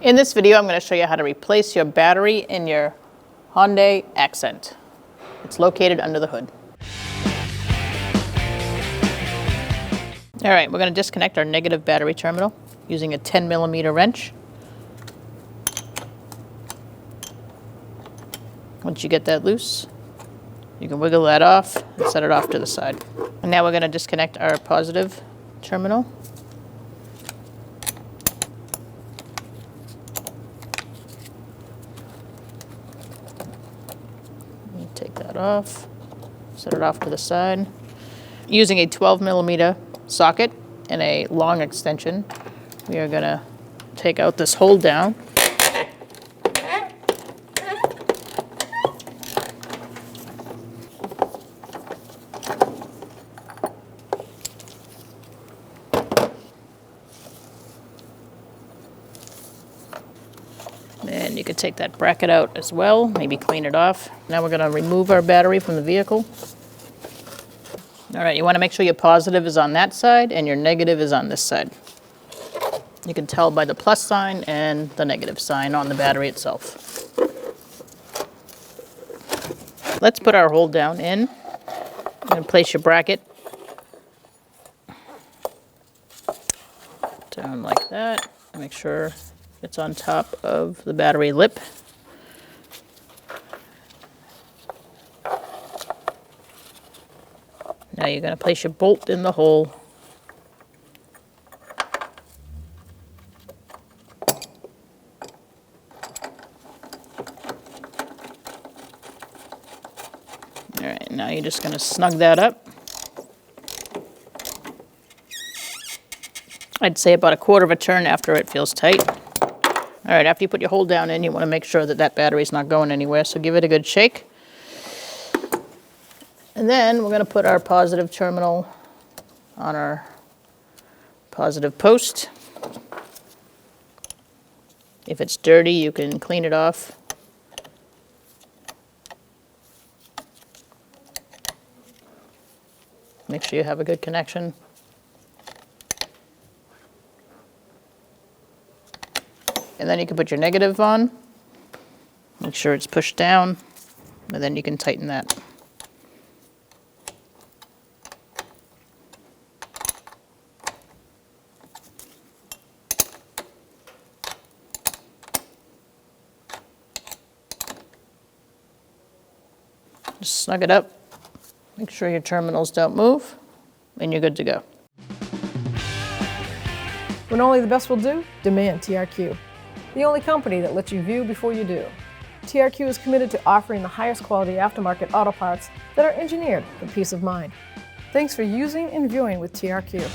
In this video, I'm going to show you how to replace your battery in your Hyundai Accent. It's located under the hood. All right, we're going to disconnect our negative battery terminal using a 10mm wrench. Once you get that loose, you can wiggle that off and set it off to the side. And now we're going to disconnect our positive terminal. Take that off, set it off to the side. Using a 12mm socket and a long extension, we are going to take out this hold down. And you could take that bracket out as well, maybe clean it off. Now we're going to remove our battery from the vehicle. All right, you want to make sure your positive is on that side and your negative is on this side. You can tell by the plus sign and the negative sign on the battery itself. Let's put our hold down in and place your bracket down like that. Make sure it's on top of the battery lip. Now you're going to place your bolt in the hole. All right, now you're just going to snug that up. I'd say about 1/4 of a turn after it feels tight. All right, after you put your hold down in, you want to make sure that that battery's not going anywhere, so give it a good shake. And then we're going to put our positive terminal on our positive post. If it's dirty, you can clean it off. Make sure you have a good connection. And then you can put your negative on. Make sure it's pushed down, and then you can tighten that. Just snug it up. Make sure your terminals don't move, and you're good to go. When only the best will do, demand TRQ. The only company that lets you view before you do. TRQ is committed to offering the highest quality aftermarket auto parts that are engineered for peace of mind. Thanks for using and viewing with TRQ.